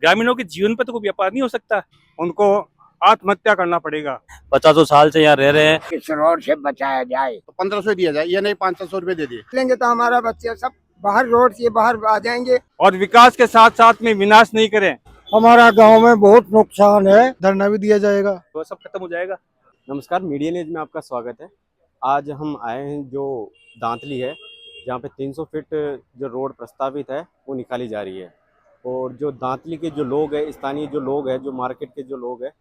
ग्रामीणों के जीवन पर तो कोई व्यापार नहीं हो सकता। उनको आत्महत्या करना पड़ेगा। 50 साल से यहाँ रह रहे हैं। इस रोड से बचाया जाए तो 1500 दिया जाए, ये नहीं 500 रुपए दे दिए लेंगे तो हमारा बच्चे सब बाहर रोड से बाहर आ जाएंगे। और विकास के साथ साथ में विनाश नहीं करें। हमारा गांव में बहुत नुकसान है। धरना भी दिया जाएगा। तो सब खत्म हो जाएगा। नमस्कार, मीडिया न्यूज में आपका स्वागत है। आज हम आए हैं जो दांतली है, जहाँ पे 300 फीट जो रोड प्रस्तावित है वो निकाली जा रही है। और जो दांतली के जो लोग हैं, स्थानीय जो लोग हैं, जो मार्केट के जो लोग हैं,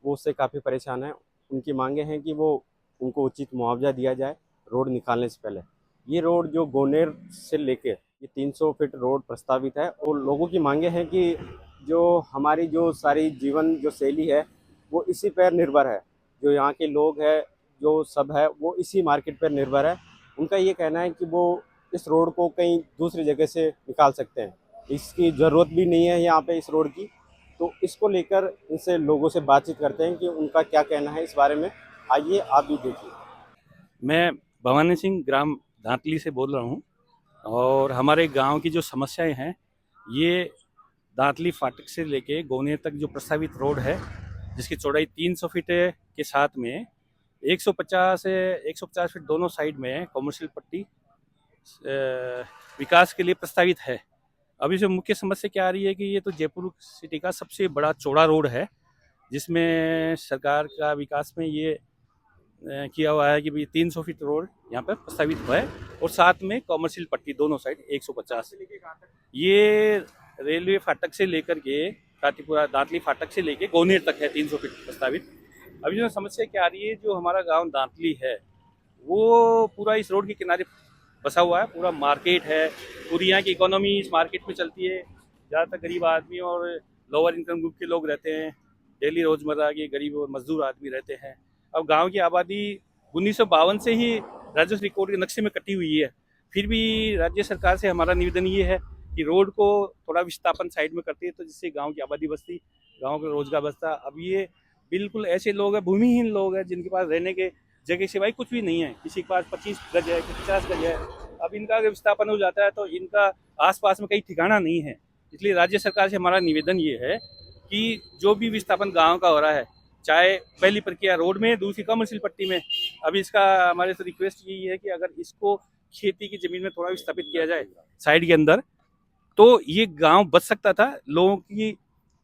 वो उससे काफ़ी परेशान हैं। उनकी मांगे हैं कि वो उनको उचित मुआवजा दिया जाए रोड निकालने से पहले। ये रोड जो गोनेर से लेके ये 300 फीट रोड प्रस्तावित है और लोगों की मांगे हैं कि जो हमारी जो सारी जीवन जो शैली है वो इसी पर निर्भर है। जो यहाँ के लोग हैं, जो सब है, वो इसी मार्केट पर निर्भर है। उनका ये कहना है कि वो इस रोड को कहीं दूसरी जगह से निकाल सकते हैं, इसकी ज़रूरत भी नहीं है यहाँ पे इस रोड की। तो इसको लेकर इनसे लोगों से बातचीत करते हैं कि उनका क्या कहना है इस बारे में। आइए आप भी देखिए। मैं भवानी सिंह ग्राम दांतली से बोल रहा हूँ और हमारे गांव की जो समस्याएं हैं, ये दांतली फाटक से लेके गोनेर तक जो प्रस्तावित रोड है, जिसकी चौड़ाई 300 फीट के साथ में 150 फीट दोनों साइड में कॉमर्शियल पट्टी विकास के लिए प्रस्तावित है। अभी जो मुख्य समस्या क्या आ रही है कि ये तो जयपुर सिटी का सबसे बड़ा चौड़ा रोड है, जिसमें सरकार का विकास में ये किया हुआ है कि भाई 300 फीट रोड यहाँ पर प्रस्तावित हुआ है और साथ में कॉमर्शियल पट्टी दोनों साइड 150। ये रेलवे फाटक से लेकर के काटीपुरा दांतली फाटक से लेके गोनेर तक है 300 फीट प्रस्तावित। अभी जो समस्या क्या आ रही है, जो हमारा गांव दांतली है वो पूरा इस रोड के किनारे बसा हुआ है। पूरा मार्केट है, पूरी यहाँ की इकोनॉमी इस मार्केट में चलती है। ज़्यादातर गरीब आदमी और लोअर इनकम ग्रुप के लोग रहते हैं, डेली रोज़मर्रा के गरीब और मजदूर आदमी रहते हैं। अब गांव की आबादी 1952 से ही राजस्व रिकॉर्ड के नक्शे में कटी हुई है। फिर भी राज्य सरकार से हमारा निवेदन ये है कि रोड को थोड़ा विस्थापन साइड में करती है, तो जिससे गांव की आबादी बसती, गांव का रोजगार बसता। अब ये बिल्कुल ऐसे लोग हैं, भूमिहीन लोग हैं, जिनके पास रहने के जगह सिवाय कुछ भी नहीं है। किसी के पास 25 गज है, 50 गज है। अब इनका अगर विस्थापन हो जाता है तो इनका आसपास में कहीं ठिकाना नहीं है। इसलिए राज्य सरकार से हमारा निवेदन ये है कि जो भी विस्थापन गाँव का हो रहा है, चाहे पहली प्रक्रिया रोड में, दूसरी कमर्शियल पट्टी में, अभी इसका हमारे से रिक्वेस्ट यही है कि अगर इसको खेती की ज़मीन में थोड़ा विस्थापित किया जाए साइड के अंदर, तो ये गांव बच सकता था, लोगों की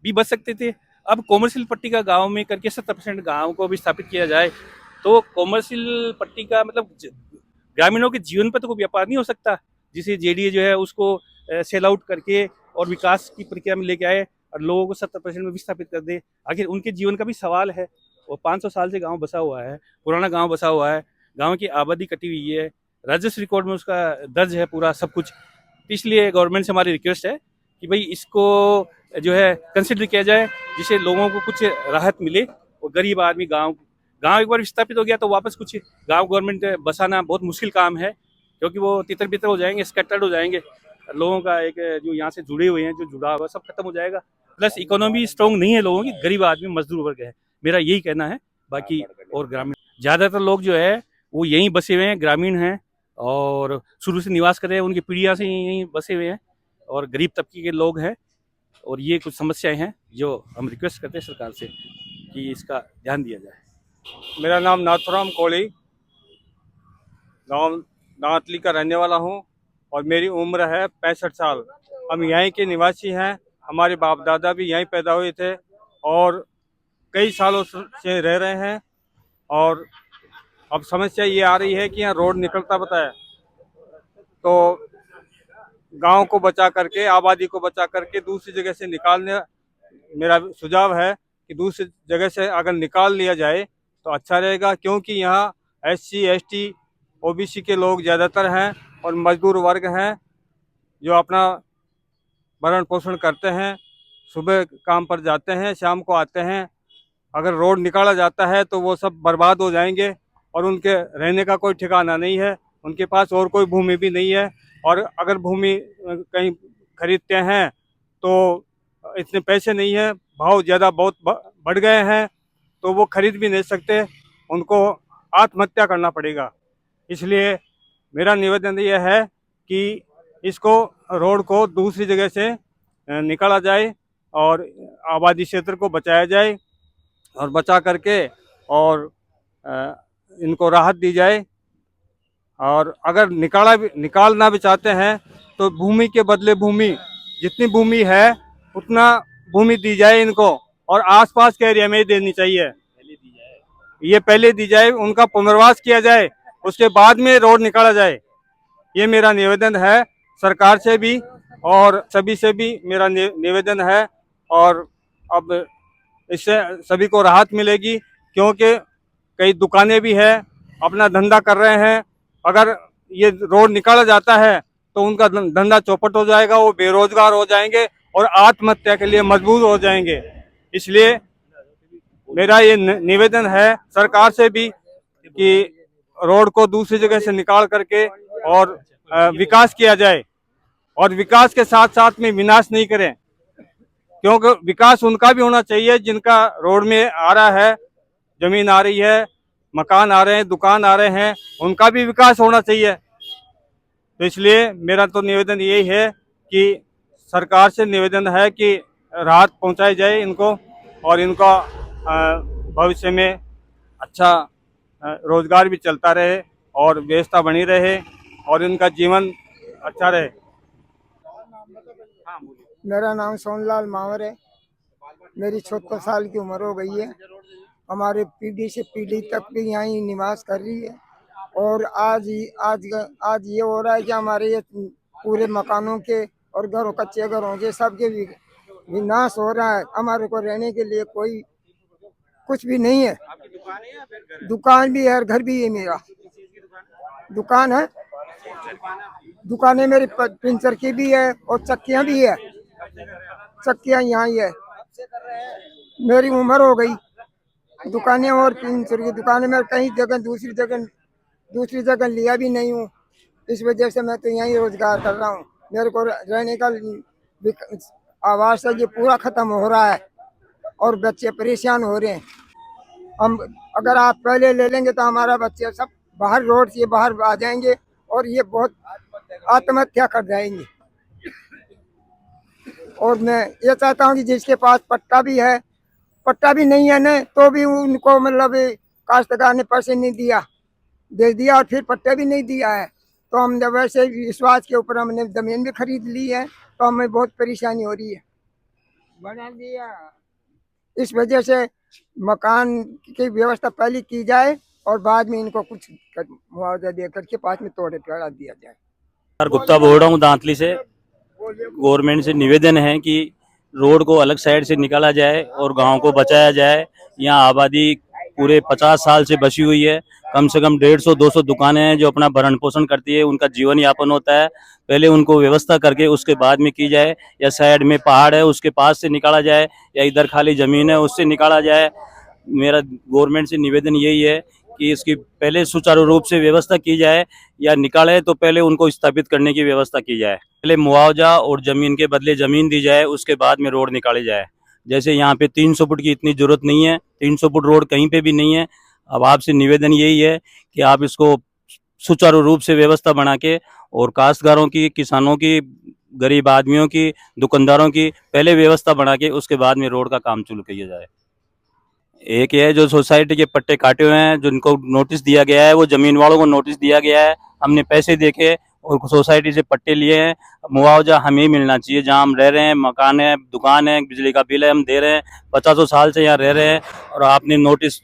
भी बच सकते थे। अब कॉमर्शियल पट्टी का गांव में करके 70% गांव को विस्थापित किया जाए, तो कॉमर्शियल पट्टी का मतलब ग्रामीणों के जीवन पर तो कोई व्यापार नहीं हो सकता। जिसे जेडीए जो है उसको सेल आउट करके और विकास की प्रक्रिया में लेके आए और लोगों को 70% में विस्थापित कर दे। आखिर उनके जीवन का भी सवाल है। वो 500 साल से गांव बसा हुआ है, पुराना गांव बसा हुआ है, गांव की आबादी कटी हुई है, राजस्व रिकॉर्ड में उसका दर्ज है पूरा सब कुछ। इसलिए गवर्नमेंट से हमारी रिक्वेस्ट है कि भाई इसको जो है कंसिडर किया जाए, जिससे लोगों को कुछ राहत मिले और गरीब आदमी गाँव एक बार विस्थापित हो गया तो वापस कुछ गाँव गवर्नमेंट बसाना बहुत मुश्किल काम है, क्योंकि वो तितर बितर हो जाएंगे, स्कैटर्ड हो जाएंगे। लोगों का एक जो यहाँ से जुड़े हुए हैं, जो जुड़ाव है, सब खत्म हो जाएगा। प्लस इकोनॉमी स्ट्रॉन्ग नहीं है लोगों की, गरीब आदमी मजदूर वर्ग है, मेरा यही कहना है। बाकी और ग्रामीण ज़्यादातर लोग जो है वो यहीं बसे हुए हैं, ग्रामीण हैं और शुरू से निवास कर रहे हैं, उनकी पीढ़ियाँ से यहीं बसे हुए हैं और गरीब तबके के लोग हैं। और ये कुछ समस्याएं हैं जो हम रिक्वेस्ट करते हैं सरकार से कि इसका ध्यान दिया जाए। मेरा नाम नाथुराम कोली, गांव दांतली का रहने वाला हूं और मेरी उम्र है 65 साल। हम यहीं के निवासी हैं। हमारे बाप दादा भी यहीं पैदा हुए थे और कई सालों से रह रहे हैं। और अब समस्या ये आ रही है कि यहाँ रोड निकलता बताया, तो गांव को बचा करके, आबादी को बचा करके दूसरी जगह से निकालने, मेरा सुझाव है कि दूसरी जगह से अगर निकाल लिया जाए तो अच्छा रहेगा, क्योंकि यहाँ SC ST OBC के लोग ज़्यादातर हैं और मजदूर वर्ग हैं जो अपना भरण पोषण करते हैं, सुबह काम पर जाते हैं, शाम को आते हैं। अगर रोड निकाला जाता है तो वो सब बर्बाद हो जाएंगे और उनके रहने का कोई ठिकाना नहीं है, उनके पास और कोई भूमि भी नहीं है। और अगर भूमि कहीं खरीदते हैं तो इतने पैसे नहीं है, भाव ज़्यादा बहुत बढ़ गए हैं, तो वो खरीद भी नहीं सकते, उनको आत्महत्या करना पड़ेगा। इसलिए मेरा निवेदन यह है कि इसको रोड को दूसरी जगह से निकाला जाए और आबादी क्षेत्र को बचाया जाए और बचा करके और इनको राहत दी जाए। और अगर निकालना भी चाहते हैं तो भूमि के बदले भूमि, जितनी भूमि है उतना भूमि दी जाए इनको, और आसपास के एरिया में ही देनी चाहिए। ये पहले दी जाए, उनका पुनर्वास किया जाए, उसके बाद में रोड निकाला जाए। ये मेरा निवेदन है सरकार से भी और सभी से भी मेरा निवेदन है। और अब इससे सभी को राहत मिलेगी, क्योंकि कई दुकानें भी हैं, अपना धंधा कर रहे हैं। अगर ये रोड निकाला जाता है तो उनका धंधा चौपट हो जाएगा, वो बेरोजगार हो जाएंगे और आत्महत्या के लिए मजबूर हो जाएंगे। इसलिए मेरा ये निवेदन है सरकार से भी कि रोड को दूसरी जगह से निकाल करके और विकास किया जाए, और विकास के साथ साथ में विनाश नहीं करें, क्योंकि विकास उनका भी होना चाहिए जिनका रोड में आ रहा है, जमीन आ रही है, मकान आ रहे हैं, दुकान आ रहे हैं, उनका भी विकास होना चाहिए। तो इसलिए मेरा तो निवेदन यही है कि सरकार से निवेदन है कि राहत पहुंचाई जाए इनको, और इनका भविष्य में अच्छा रोजगार भी चलता रहे और व्यवस्था बनी रहे और इनका जीवन अच्छा रहे। मेरा नाम सोनलाल मावर है। मेरी 76 साल की उम्र हो गई है। हमारे पीढ़ी से पीढ़ी तक भी यहाँ ही निवास कर रही है। और आज ये हो रहा है कि हमारे ये पूरे मकानों के और घरों, कच्चे घरों के सबके विनाश हो रहा है। हमारे को रहने के लिए कोई कुछ भी नहीं है। दुकान भी है और घर भी है। मेरा दुकान है, दुकानें मेरी पिंचर की भी है और चक्कियां भी है। चक्कियां यहाँ ही है। मेरी उम्र हो गई, दुकानें और पिंचर की दुकानें में कहीं जगह दूसरी जगह लिया भी नहीं हूँ। इस वजह से मैं तो यहीं रोजगार कर रहा हूँ। मेरे को रहने का आवास है ये पूरा खत्म हो रहा है और बच्चे परेशान हो रहे हैं। हम अगर आप पहले ले लेंगे तो हमारा बच्चे सब बाहर रोड से बाहर आ जाएंगे और ये बहुत आत्महत्या कर जाएंगे। और मैं ये चाहता हूँ कि जिसके पास पट्टा भी है, पट्टा भी नहीं है न, तो भी उनको मतलब काश्तकार ने पैसे नहीं दे दिया और फिर पट्टा भी नहीं दिया है, तो हम जब वैसे विश्वास के ऊपर हमने जमीन भी खरीद ली है तो हमें बहुत परेशानी हो रही है। बना दिया। इस वजह से मकान की व्यवस्था पहले की जाए और बाद में इनको कुछ मुआवजा दे करके पास में तोड़ दिया जाए। गुप्ता बोल रहा हूँ दांतली से। गवर्नमेंट से निवेदन है कि रोड को अलग साइड से निकाला जाए और गांव को बचाया जाए। यहाँ आबादी पूरे 50 साल से बसी हुई है। कम से कम 150-200 दुकानें हैं जो अपना भरण पोषण करती है, उनका जीवन यापन होता है। पहले उनको व्यवस्था करके उसके बाद में की जाए, या साइड में पहाड़ है उसके पास से निकाला जाए, या इधर खाली जमीन है उससे निकाला जाए। मेरा गवर्नमेंट से निवेदन यही है कि इसकी पहले सुचारू रूप से व्यवस्था की जाए, या निकाले तो पहले उनको स्थापित करने की व्यवस्था की जाए। पहले मुआवजा और जमीन के बदले जमीन दी जाए, उसके बाद में रोड निकाली जाए। जैसे यहाँ पे 300 फुट की इतनी जरूरत नहीं है, 300 फुट रोड कहीं पे भी नहीं है। अब आपसे निवेदन यही है कि आप इसको सुचारू रूप से व्यवस्था बना के, और काश्तकारों की, किसानों की, गरीब आदमियों की, दुकानदारों की पहले व्यवस्था बना के उसके बाद में रोड का काम शुरू किया जाए। एक है जो सोसाइटी के पट्टे काटे हुए हैं, जिनको नोटिस दिया गया है, वो जमीन वालों को नोटिस दिया गया है। हमने पैसे देके और सोसाइटी से पट्टे लिए हैं। मुआवजा हमें ही मिलना चाहिए। जहाँ हम रह रहे हैं, मकान है, दुकान है, बिजली का बिल है, हम दे रहे हैं। 50 साल से यहाँ रह रहे हैं और आपने नोटिस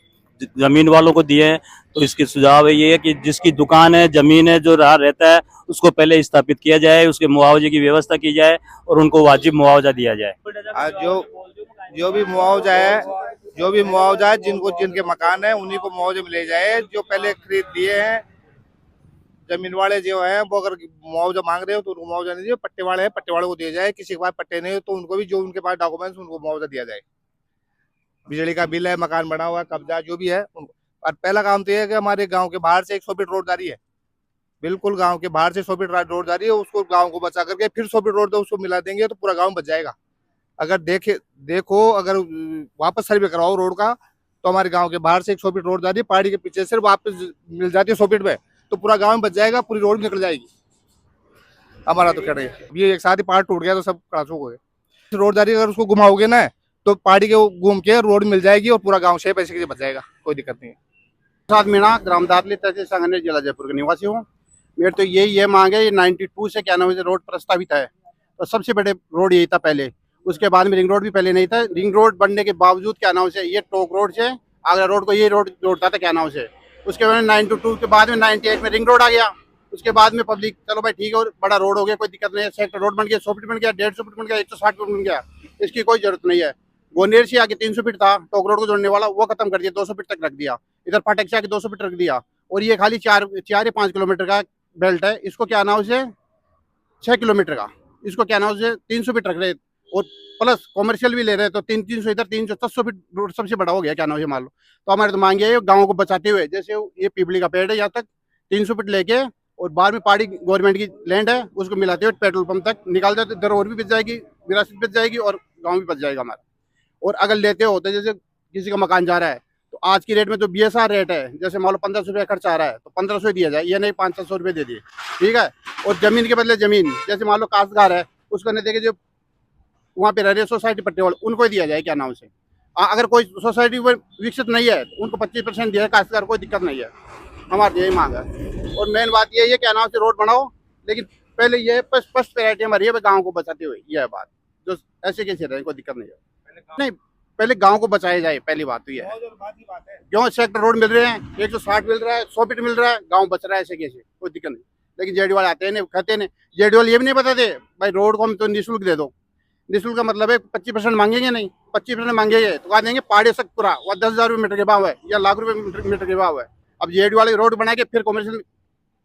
जमीन वालों को दिए हैं। तो इसके सुझाव ये है कि जिसकी दुकान है, जमीन है, जो रहा रहता है, उसको पहले स्थापित किया जाए, उसके मुआवजे की व्यवस्था की जाए और उनको वाजिब मुआवजा दिया जाए। जो भी मुआवजा है जिनके मकान है उन्हीं को मुआवजा मिले जाए। जो पहले खरीद दिए हैं, जमीन वाले जो है वो अगर मुआवजा मांग रहे हो तो उनको मुआवजा नहीं दिए। पट्टे वाले हैं, पट्टे वालों को दिया जाए। किसी के पास पट्टे नहीं हो तो उनको भी, जो उनके पास डॉक्यूमेंट्स, उनको मुआवजा दिया जाए। बिजली का बिल है, मकान बना हुआ है, कब्जा जो भी है उनको। और पहला काम तो ये है कि हमारे गाँव के बाहर से 100 फीट रोड जा रही है, बिल्कुल गाँव के बाहर से 100 फीट रोड जा रही है। उसको गाँव को बचा करके फिर 100 फीट रोड दो, उसको मिला देंगे तो पूरा गाँव बच जाएगा। अगर देखो अगर वापस सर्वे करवाओ रोड का, तो हमारे गांव के बाहर से 100 फीट रोड जा रही है, पहाड़ी के पीछे से वापस मिल जाती है 100 फीट में, तो पूरा गांव बच जाएगा, पूरी रोड निकल जाएगी। हमारा तो कह रहे हैं ये एक साथ ही पहाड़ टूट गया तो सब क्रासों हो गए। रोड जा रही है, अगर उसको घुमाओगे ना तो पहाड़ी के घूम के रोड मिल जाएगी और पूरा गांव 6 पैसे के लिए बच जाएगा, कोई दिक्कत नहीं है। प्रसाद मीणा, ग्राम दातली, तहसील संगनेर, जिला जयपुर का निवासी हूँ। मेरे तो ये मांग है, ये 92 से क्या नाम है रोड प्रस्तावित है, तो सबसे बड़े रोड यही था पहले। उसके बाद में रिंग रोड भी पहले नहीं था। रिंग रोड बनने के बावजूद क्या नाम से ये टोक रोड से आगरा रोड को ये रोड जोड़ता था क्या नाम से। उसके बाद 92 के बाद में 98 में रिंग रोड आ गया। उसके बाद में पब्लिक चलो भाई ठीक है, और बड़ा रोड हो गया, कोई दिक्कत नहीं है। सेक्टर रोड बन गया, 100 फीट बन गया, 150 फीट बन गया, 160 फीट बन गया, इसकी कोई जरूरत नहीं है। गोनेर से आगे 300 फीट था टोक रोड को जोड़ने वाला, वो खत्म कर दिया, 200 फीट तक रख दिया। इधर फाटक से आगे 200 फीट रख दिया, और ये खाली 4 या 5 किलोमीटर का बेल्ट है। इसको क्या नाम से 6 किलोमीटर का, इसको क्या नाम से 300 फीट रख रहे, और प्लस कॉमर्शियल भी ले रहे, तो 300 इधर 300 फीट रोड सबसे बड़ा हो गया क्या नाम से मान लो। तो हमारे तो मांगे है गाँव को बचाते हुए, जैसे ये पीपली का पेड़ है, यहाँ तक 300 फीट लेके और बाद में पहाड़ी गवर्नमेंट की लैंड है, उसको मिलाते हुए पेट्रोल पंप तक निकाल देते, इधर और भी बच जाएगी, विरासत बच जाएगी और गाँव भी बच जाएगा हमारा। और अगर लेते हो तो जैसे किसी का मकान जा रहा है, तो आज की रेट में तो BSR रेट है, जैसे मान लो 1500 रुपया खर्च आ रहा है, तो 1500 दिया जाए, ये नहीं 500 रुपये दे दिए, ठीक है। और जमीन के बदले जमीन, जैसे मान लो काश्तकार है, उसको नहीं देखे जो वहाँ पे रह रहे सोसाइटी पट्टे वाले, उनको ही दिया जाए क्या नाम से। अगर कोई सोसाइटी विकसित नहीं है तो उनको 25% दिया है काश्तकार, कोई दिक्कत नहीं है। हमारी यही मांग है। और मेन बात ये है क्या नाम से रोड बनाओ, लेकिन पहले ये फर्स्ट प्रायोरिटी हमारी है गाँव को बचाते हुए, यह है बात। जो ऐसे कैसे रहे, कोई दिक्कत नहीं है। नहीं, पहले गांव को बचाया जाए, पहली बात तो ये है। क्यों सेक्टर रोड मिल रहे हैं, 160 मिल रहा है, 100 फीट मिल रहा है, गांव बच रहा है, ऐसे कैसे, कोई दिक्कत नहीं। लेकिन जेडी वाले आते हैं कहते हैं, जेडी वाले ये भी नहीं बताते भाई रोड को हम तो निःशुल्क दे दो। निःशुल्क का मतलब है 25% मांगेंगे नहीं, 25% मांगेंगे तो कहा देंगे पहाड़ी तक पूरा, वह 10,000 रुपये मीटर के भाव है या लाख रुपये मीटर के भाव है। अब जेडी वाले रोड बना के फिर कॉमर्शियल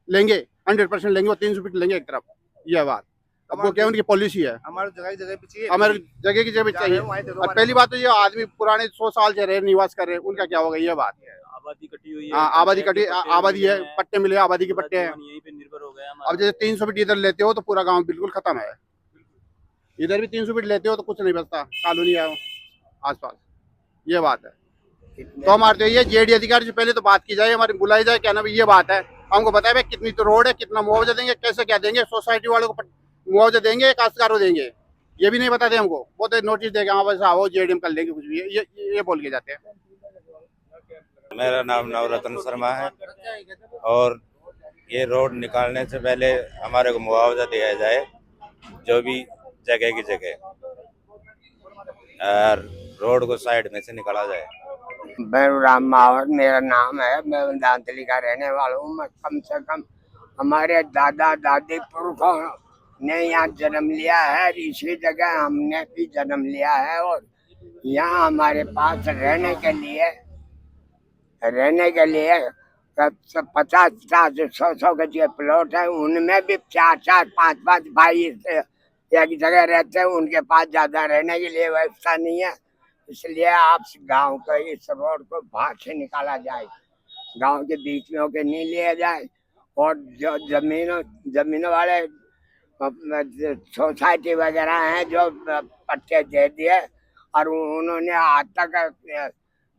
लेंगे, 100% लेंगे, और 300 फीट लेंगे एक तरफ, यह बात। अब वो क्या उनकी पॉलिसी है, हमारी जगह पे चाहिए, हमारी जगह की जगह चाहिए। और पहली बात तो ये आदमी पुराने 100 साल से रहे निवास कर रहे हैं, उनका क्या होगा, ये बात है। आबादी कटी हुई है। हाँ, आबादी कटी, आबादी है, पट्टे मिले, आबादी के पट्टे हैं। यहीं पे निर्भर हो गया। अब जैसे 300 फीट इधर लेते हो तो पूरा गांव बिल्कुल खत्म है। इधर भी 300 फीट लेते हो तो कुछ नहीं बचता, कॉलोनी है आसपास, ये बात है। तो हमारे तो ये जेडी अधिकारी से पहले तो बात की जाए, हमारी बुलाई जाए, क्या ना ये बात है। हमको बताया भाई कितनी तो रोड है, कितना मुआवजा देंगे, कैसे क्या देंगे, सोसाइटी वालों को मुआवजा देंगे, काश्तकार को देंगे, ये भी नहीं बताते हमको। वो तो नोटिस देगा, हाँ बस आओ जेडीएम कर लेंगे कुछ भी, ये बोल के जाते हैं। मेरा नाम नवरत्न शर्मा है, और ये रोड निकालने से पहले हमारे को मुआवजा दिया जाए, जो भी जगह की जगह, और रोड को साइड में से निकाला जाए। राम मावत मेरा नाम है, मैं दांतली का रहने वाला हूँ। मैं कम से कम हमारे दादा दादी पुरखों ने यहाँ जन्म लिया है, इसी जगह हमने भी जन्म लिया है। और यहाँ हमारे पास रहने के लिए 50, 100 गज प्लॉट है, उनमें भी 4, 5 भाई एक जगह रहते हैं, उनके पास ज्यादा रहने के लिए व्यवस्था नहीं है। इसलिए आप गांव को इस रोड को बाहर से निकाला जाए, गांव के बीच में होके नहीं लिया जाए। और जो जमीन वाले सोसाइटी वगैरह हैं जो पट्टे दे दिए और उन्होंने आज तक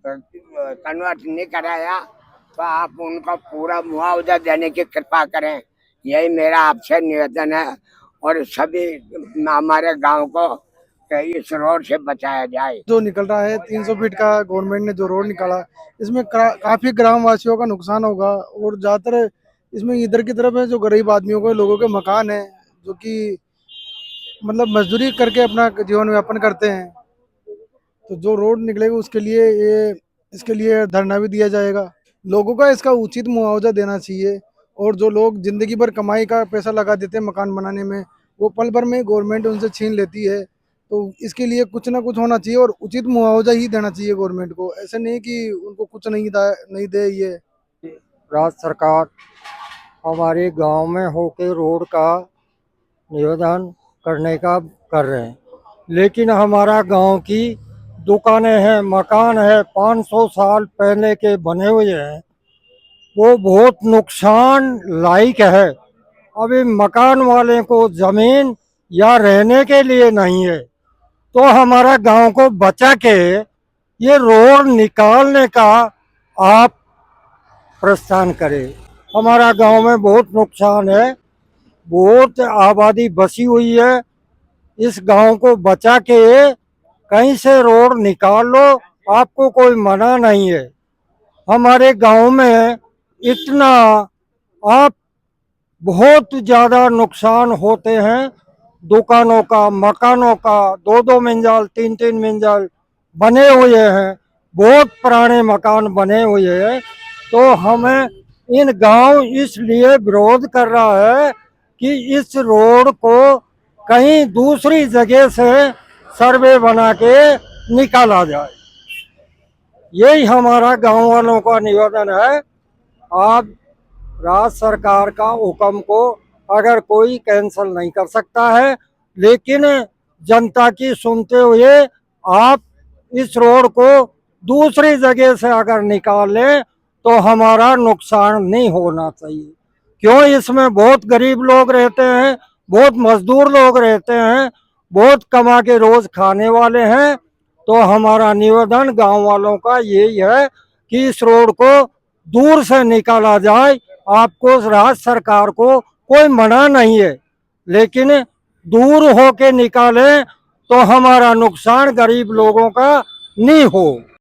कन्वर्ट नहीं कराया, तो आप उनको पूरा मुआवजा देने की कृपा करें, यही मेरा आपसे निवेदन है। और सभी हमारे गांव को इस रोड से बचाया जाए। जो निकल रहा है 300 फीट का गवर्नमेंट ने जो रोड निकाला, इसमें काफी ग्रामवासियों का नुकसान होगा। और ज्यादातर इसमें इधर की तरफ है जो गरीब आदमियों को, लोगों के मकान है, जो कि मतलब मजदूरी करके अपना जीवन यापन करते हैं। तो जो रोड निकलेगा उसके लिए इसके लिए धरना भी दिया जाएगा। लोगों का इसका उचित मुआवजा देना चाहिए। और जो लोग जिंदगी भर कमाई का पैसा लगा देते हैं मकान बनाने में, वो पल भर में गवर्नमेंट उनसे छीन लेती है। तो इसके लिए कुछ ना कुछ होना चाहिए और उचित मुआवजा ही देना चाहिए गवर्नमेंट को, ऐसे नहीं कि उनको कुछ नहीं दे। ये राज्य सरकार हमारे गांव में होके रोड का निवेदन करने का कर रहे हैं, लेकिन हमारा गांव की दुकानें हैं, मकान है, 500 साल पहले के बने हुए हैं, वो बहुत नुकसान लायक है। अभी मकान वाले को जमीन या रहने के लिए नहीं है, तो हमारा गांव को बचा के ये रोड निकालने का आप प्रस्थान करें। हमारा गांव में बहुत नुकसान है, बहुत आबादी बसी हुई है, इस गांव को बचा के कहीं से रोड निकाल लो, आपको कोई मना नहीं है। हमारे गांव में इतना आप बहुत ज्यादा नुकसान होते हैं, दुकानों का, मकानों का, 2-2 मंजिल 3-3 मंजिल बने हुए हैं, बहुत पुराने मकान बने हुए हैं। तो हमें इन गांव इसलिए विरोध कर रहा है कि इस रोड को कहीं दूसरी जगह से सर्वे बना के निकाला जाए। यही हमारा गांव वालों का निवेदन है। आप राज्य सरकार का हुक्म को अगर कोई कैंसिल नहीं कर सकता है, लेकिन जनता की सुनते हुए आप इस रोड को दूसरी जगह से अगर निकाल लें तो हमारा नुकसान नहीं होना चाहिए। क्यों, इसमें बहुत गरीब लोग रहते हैं, बहुत मजदूर लोग रहते हैं, बहुत कमा के रोज खाने वाले हैं। तो हमारा निवेदन गांव वालों का यही है कि इस रोड को दूर से निकाला जाए। आपको राज्य सरकार को कोई मना नहीं है, लेकिन दूर होके निकालें तो हमारा नुकसान गरीब लोगों का नहीं हो।